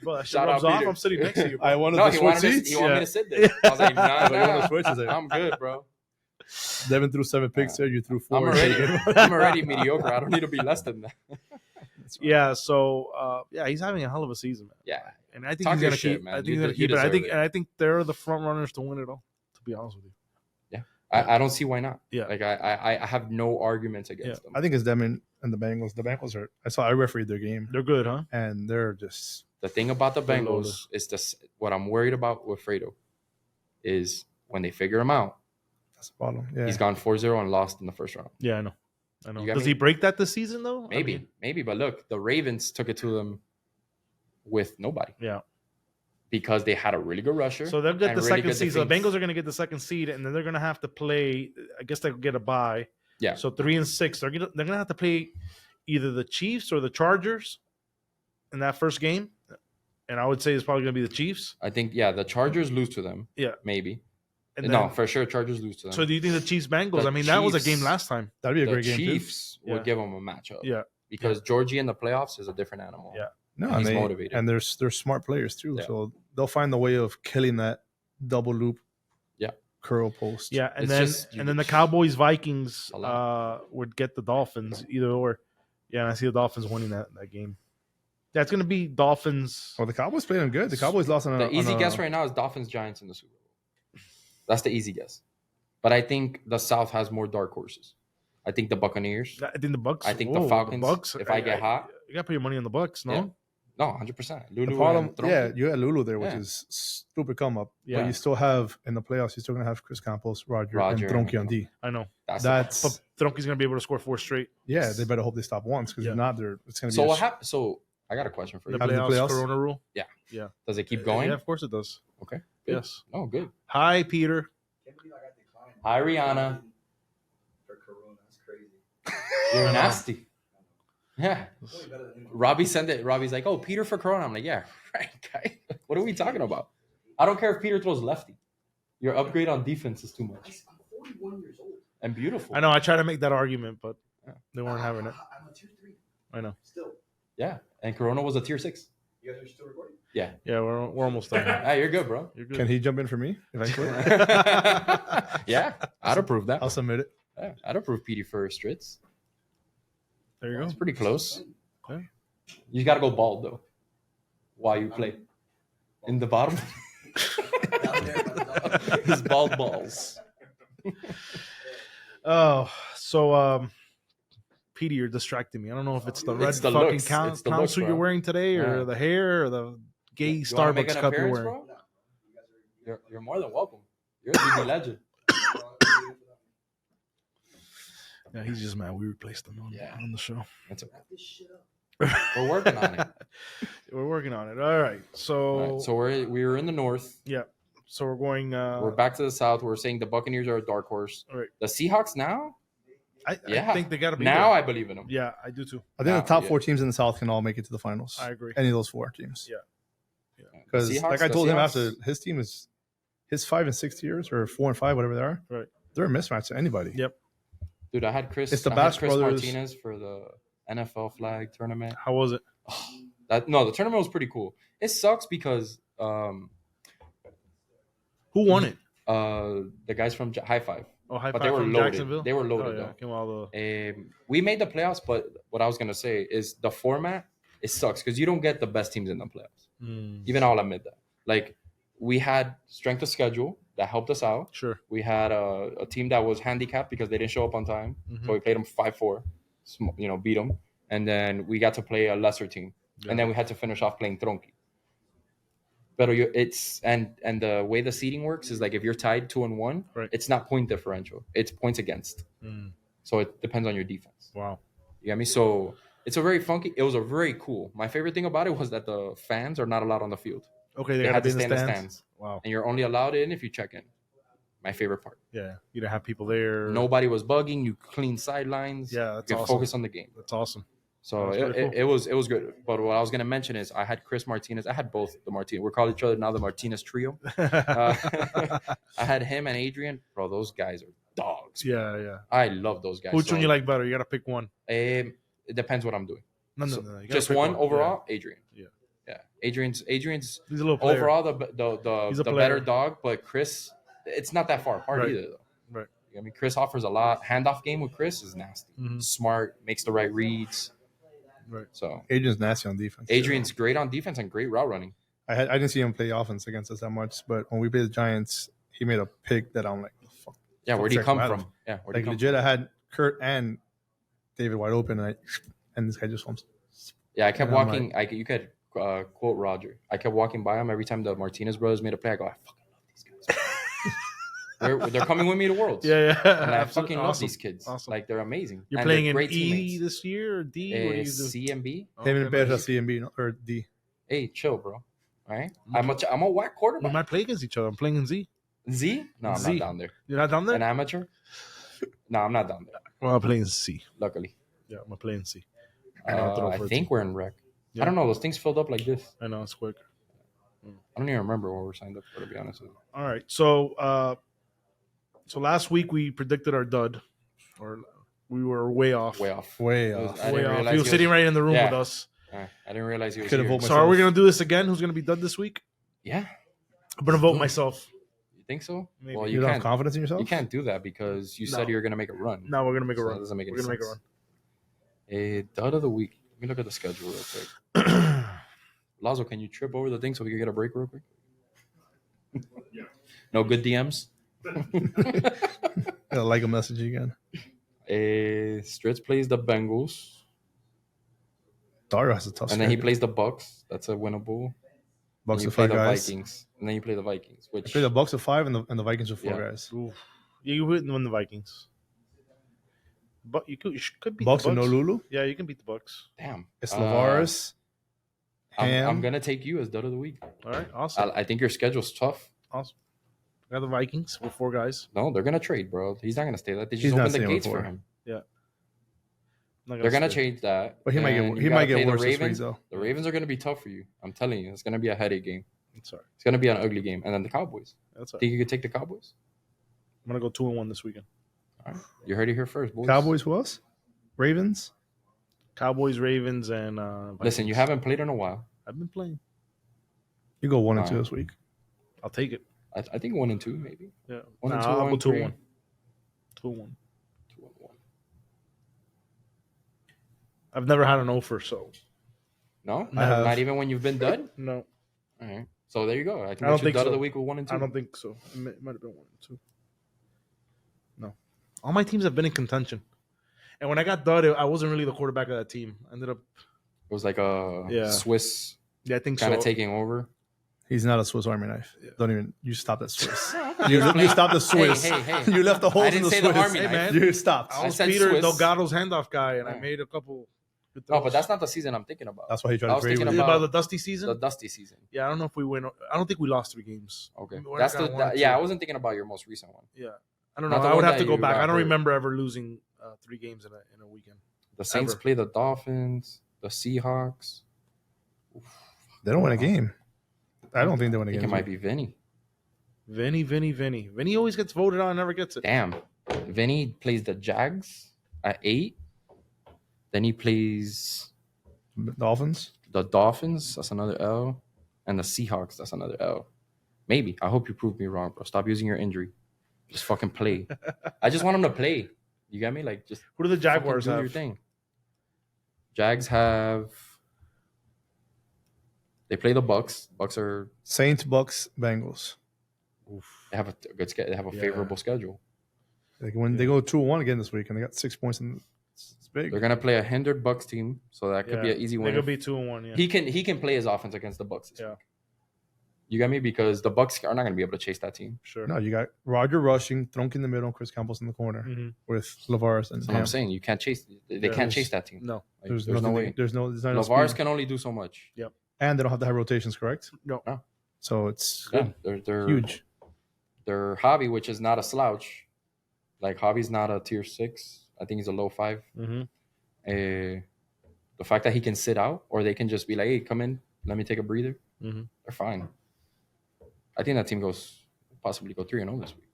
Well, Shout out, off. I'm sitting next to you. Bro. I wanted to switch seats. He wanted me to sit there. I was like, nah. I'm good, bro. Devin threw 7 picks there. You threw 4. I'm already mediocre. I don't need to be less than that. Yeah. So, he's having a hell of a season, man. Yeah. And I think he's gonna keep. Man. I think he's gonna keep it. I think they're the front runners to win it all. To be honest with you. Yeah. I don't see why not. Yeah. Like I have no arguments against them. I think it's them and the Bengals. The Bengals are. I refereed their game. They're good, huh? And they're just. The thing about the Bengals is this. What I'm worried about with Fredo is when they figure him out. That's the problem. Yeah. He's gone 4-0 and lost in the first round. Yeah, I know. Does he break that this season though? Maybe. But look, the Ravens took it to them with nobody. Yeah. Because they had a really good rusher. So they'll get the second seed. So the Bengals are going to get the second seed, and then they're going to have to play. I guess they'll get a bye. Yeah. So 3 and 6, they're going to have to play either the Chiefs or the Chargers in that first game. And I would say it's probably going to be the Chiefs. I think the Chargers lose to them. Yeah. Maybe. And no, for sure, Chargers lose to them. So do you think the Chiefs Bengals? That was a game last time. That'd be a great game. The Chiefs would give them a matchup. Yeah. Because Georgie in the playoffs is a different animal. Yeah. No, and he's motivated. And they're smart players too. Yeah. So they'll find the way of killing that double loop. Yeah. Curl post. Yeah, and then the Cowboys Vikings would get the Dolphins either or. Yeah, and I see the Dolphins winning that game. That's going to be Dolphins. Well, the Cowboys playing them good. The Cowboys lost on the easy guess right now is Dolphins Giants in the Super Bowl. That's the easy guess. But I think the South has more dark horses. I think the Buccaneers. I think the Bucks. I think the Falcons. The Bucks. If I get hot, you got to put your money on the Bucks. No. No, 100%. Lulu. The problem, and yeah, Tronqui. you got Lulu there, which Yeah. is stupid come up. Yeah. But you still have in the playoffs, you're still gonna have Chris Campos, Roger and Roger, Tronqui on D. I know. That's But Tronqui's gonna be able to score 4 straight. yeah. They better hope they stop once because Yeah. if not, it's gonna be. So what happened? So I got a question for The you. Have the playoffs, playoffs? Corona rule. Does it keep going? Yeah, of course it does. Okay. Good. Yes. Oh, good. Hi, Peter. Hi, Rihanna. For Corona, that's crazy. You're nasty. Yeah. Robbie sent it. Robbie's like, "Oh, Peter for Corona." I'm like, "Yeah, right, guy. What are we talking about? I don't care if Peter throws lefty. Your upgrade on defense is too much." I'm 41 years old. And beautiful. I know. I tried to make that argument, but they weren't having it. I'm a tier 3. I know. Still. Yeah. And Corona was a tier 6. You guys are still recording? Yeah. Yeah, we're almost done. Hey, you're good, bro. You're good. Can he jump in for me eventually? Yeah. I'd approve that. I'll submit it. Yeah, I'd approve PD for Stritz. There you go. It's pretty close. Okay. You got to go bald, though, while you play. In the bottom. Down there, but His bald balls. Oh, so Petey, you're distracting me. I don't know if it's the red It's the fucking looks. count It's the looks, suit bro. you're wearing today, or Yeah. the hair, or the gay You wanna make Starbucks an cup you're appearance, wearing. bro? You're more than welcome. You're a DB legend. Yeah, he's just mad. We replaced him Yeah. on the show. That's okay. Wrap this shit up. We're working on it. We're working on it. All right. So, All right, so we're in the north. yeah. So we're going. We're back to the south. We're saying the Buccaneers are a dark horse. All right. The Seahawks now? I Yeah. think they got to be Now there. I believe in them. Yeah, I do too. I think Nah, the top yeah. 4 teams in the South can all make it to the finals. I agree. Any of those 4 teams. Yeah. Because Seahawks- like I the told him Seahawks- after, his team is his 5 and 6 years or 4 and 5, whatever they are. Right. They're a mismatch to anybody. Yep. Dude, I had Chris. It's the I had Bass Chris Brothers. Martinez for the NFL flag tournament. How was it? The tournament was pretty cool. It sucks because Who won it? the guys from High Five. Oh, high But five they were from loaded. Jacksonville. They were loaded, Oh, yeah. though. Came all the. We made the playoffs, but what I was gonna say is the format. It sucks because you don't get the best teams in the playoffs. Even I'll admit that. Like we had strength of schedule that helped us out. Sure. We had a team that was handicapped because they didn't show up on time, so we played them 5-4. Beat them, and then we got to play a lesser team, and then we had to finish off playing Tronqui. But and the way the seeding works is like if you're tied 2-1, Right. it's not point differential; it's points against. So it depends on your defense. Wow. You get me? So it was a very cool. My favorite thing about it was that the fans are not allowed on the field. Okay, They they, had got to to stay be in in the the stands. stands, Wow. and you're only allowed in if you check in. My favorite part. Yeah, you didn't have people there. Nobody was bugging. You clean sidelines. Yeah, that's you can awesome. focus on the game. That's awesome. So That's very it was good. But what I was gonna mention is I had Chris Martinez. I had both the Martinez. We're calling each other now the Martinez trio. I had him and Adrian. Bro, those guys are dogs. yeah. I love those guys. Which So, one you like better? You got to pick one. It depends what I'm doing. No. So, You gotta just pick one overall. Adrian. Yeah. Adrian's He's a little player. overall He's a the player. better dog, but Chris, it's not that far apart Right. either though. Right. I mean, Chris offers a lot. Handoff game with Chris is nasty. Mhm. Smart, makes the right reads. Right. So Adrian's nasty on defense. Adrian's great on defense and great route running. I didn't see him play offense against us that much, but when we played the Giants, he made a pick that I'm like, fuck. Yeah, where'd he Check come him out. from? Yeah, where'd Like he come legit, I had Kurt and David wide open, and this guy just wants. Yeah, I kept And I'm walking. You could quote Roger. I kept walking by him every time the Martinez brothers made a play. I go, I fucking love these guys. they're coming with me to Worlds. Yeah. And I Absolutely. fucking love Awesome. these kids. Awesome. Like they're amazing. You're And playing they're in great E teammates. this year or D? What do you do? C and B. Him and Okay, Bears nice. at C and B or D. Hey, chill, bro. All right, I'm a whack We quarterback. might play against each other. I'm playing in Z. Z? No, I'm Z. not down there. You're not down there? An amateur? No, I'm not down there. Well, I'm playing C. Luckily, Yeah, I'm playing C. I'll throw I for a think team. we're in rec. Yeah. I don't know. Those things filled up like this. I know it's quick. I don't even remember what we're signed up for, to be honest with you. All right. So last week we predicted our dud, or we were way off. Way off. Way It was- off. I Way didn't off. realize He was sitting right in the room Yeah. with us. I didn't realize he was Could've here. voted So are we myself. gonna do this again? Who's gonna be dud this week? Yeah, I'm gonna vote myself. you think so? Maybe. Well, You you don't have can't. confidence in yourself? You can't do that because you said No. you're gonna make a run. No, we're gonna make a So run. that doesn't make any We're gonna make a sense. run. A dud of the week. Let me look at the schedule real quick. Lazo, can you trip over the thing so we can get a break real quick? No good DMs. Yeah, like a message again. Stritz plays the Bengals. Dario has a tough And then he schedule. plays the Bucks. That's a winnable. Bucks And you with play 5 the guys. Vikings. And then you play the Vikings. I Which play the Bucks with 5 and the Vikings with 4 Yeah. guys. Oof. You wouldn't win the Vikings. But you could beat Bucks the with Bucks. no Lulu. Yeah, you can beat the Bucks. damn. It's Lavaris. I'm gonna take you as dud of the week. All right, awesome. I think your schedule's tough. Awesome. I got the Vikings with 4 guys. No, they're gonna trade, bro. He's not gonna stay that. They He's just not opened the staying with gates for 4. him. I'm not They're gonna stay. change that. But he might and get you gotta play the worse this week Ravens. though. The Ravens are gonna be tough for you. I'm telling you, it's gonna be a headache game. It's all right. It's gonna be an ugly game. And then the Cowboys. That's all right. Think you could take the Cowboys? I'm gonna go 2-1 this weekend. All right. You heard it here first, boys. Cowboys who else? Ravens. Cowboys, Ravens, and Listen, you Vikings. haven't played in a while. I've been playing. You go 1 and 2 Wow. this week. I'll take it. I think 1 and 2 maybe. Yeah. 1 and 2. I'll 1 go and 3. 2-1. 2-1. 2 and 1. I've never had an offer, so No, I have. not even when you've been dud. no, All right. So there you go. I think I don't that's your think dud so. of the week with 1 and 2. I don't think so. It might have been 1 and 2. No, all my teams have been in contention. And when I got dud, I wasn't really the quarterback of that team. I ended up, It was like a Yeah. Swiss yeah, I think kind so. of taking over. He's not a Swiss Army knife. Yeah. Don't even. You stop that Swiss. You you stopped the Swiss. Hey. You left the holes I in didn't the say Swiss. the Army Hey, knife. man. You stopped. I I was said Peter Swiss. Delgado's handoff guy, and I Yeah. made a couple. Good No, but throws. that's not the season I'm thinking about. That's why he tried I to was trade thinking with Is you. it about about the dusty season? The dusty season. Yeah, I don't know if we win. I don't think we lost 3 games. Okay. We're That's not the gonna win yeah, I two. wasn't thinking about your most recent one. Yeah, I don't Not know. the I would one have that to go you back. got I don't hurt. remember ever losing 3 games in a weekend. The Saints Ever. play the Dolphins, the Seahawks. They don't win a game. I don't think they win I a think game. it might be Vinny. Vinny always gets voted on, never gets it. Damn. Vinny plays the Jags at 8. Then he plays Dolphins. the Dolphins. That's another L. And the Seahawks. That's another L. Maybe. I hope you prove me wrong, bro. Stop using your injury. Just fucking play. I just want him to play. You got me? Like, just Who do the Jaguars fucking do your have? thing. Jags have. They play the Bucks. Bucks are. Saints, Bucks, Bengals. They have a good schedule. They have a Yeah. favorable schedule. Like when they go 2-1 again this week, and they got 6 points, and it's big. They're gonna play a hindered Bucks team, so that could be an easy They win. could be 2-1. Yeah. He can play his offense against the Bucks. This Yeah. week. You got me, because the Bucks are not gonna be able to chase that team. Sure. No, you got Roger rushing, Thrunk in the middle, and Chris Campbell's in the corner Mhm. with Lavaris and That's what I'm Ham. saying. You can't chase. They Yeah. can't chase that team. No. Like, There's no way. There's not enough Lavaris speed. can only do so much. And they don't have to have rotations, correct? No. No. So it's Yeah, they're huge. Their hobby, which is not a slouch. Like Hobby's not a tier 6. I think he's a low 5. Mm-hmm. The fact that he can sit out, or they can just be like, "Hey, come in, let me take a breather." Mm-hmm. They're fine. I think that team possibly go 3-0 this week.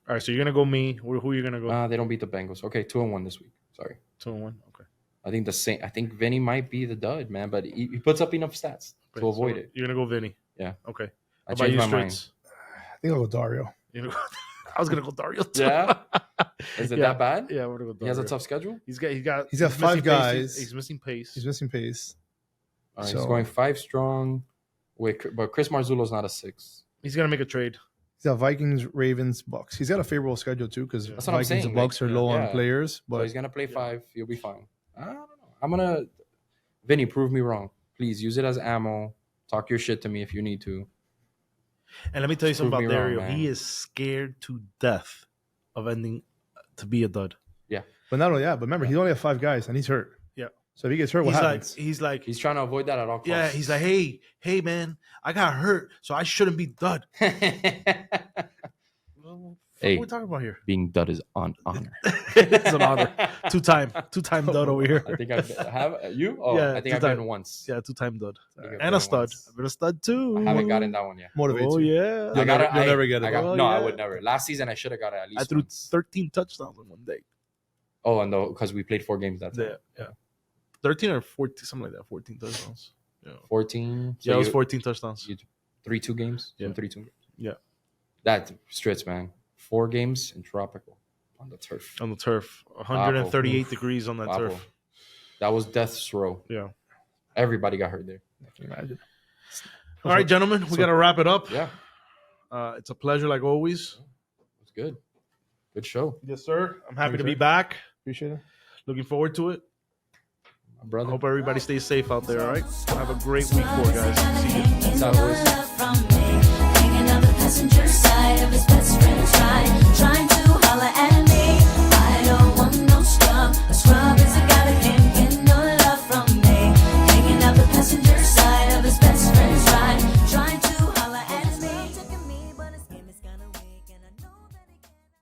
All right, so you're gonna go me. Who are you gonna go? They don't beat the Bengals. Okay, 2-1 this week. Sorry. 2-1. Okay. I think I think Vinny might be the dud, man, but he puts up enough stats to avoid it. You're gonna go Vinny. Yeah. Okay. I How about changed you, my mind. Streets? I think I'll go Dario. You're gonna go- I was gonna go Dario too. Yeah? Is it Yeah. that bad? Yeah, we're gonna go Dario. He has a tough schedule. He's got He's got 5 missing pace. guys. He's missing pace. He's missing pace. All right, So- he's going 5 strong. But Chris Marzullo's not a 6. He's gonna make a trade. He's got Vikings, Ravens, Bucks. He's got a favorable schedule too, because That's what I'm Vikings saying, and Bucks like, are low yeah. on players. So But he's gonna play 5. He'll be fine. I don't know. I'm gonna. Vinny, prove me wrong. Please use it as ammo. Talk your shit to me if you need to. And let me tell you something Prove about me wrong, Dario. man. He is scared to death of ending to be a dud. but not only that, but remember, he only has 5 guys and he's hurt. Yeah. So if he gets hurt, what He's happens? He's trying to avoid that at all costs. yeah. He's like, hey, man, I got hurt, so I shouldn't be dud. Well, Hey. what are we talking about here? Being dud is on honor. It's an honor. Two-time dud over here. I think have you. Oh, Yeah, I think I've 2 time. been once. Yeah, 2-time dud. I think I've And been a stud. once. I've been a stud too. I haven't gotten that one yet. Motivates Oh you. yeah. You'll never get it. Oh, no, I yeah. would never. Last season, I should have got it at least I threw once. 13 touchdowns in one day. Oh, and because we played 4 games that time. Yeah. 13 or 14, something like that. 14 touchdowns. Yeah. 14. Yeah, it was you- 14 touchdowns. you 3-2 games. Yeah. 3-2 games. Yeah. That Stritz, man. 4 games in tropical on the turf. On the turf. 138 Oof. degrees on that Papo. turf. That was death's row. Yeah. Everybody got hurt there. Can you imagine? All right, gentlemen, we got to wrap it up. Yeah, It's a pleasure, like always. it's good. Good show. Yes, sir. I'm happy Thanks, to be sir. back. Appreciate it. Looking forward to it. brother. Hope everybody stays safe out there. All right. Have a great week, guys. See you. Peace out, boys. Hanging on the passenger side of his best friend.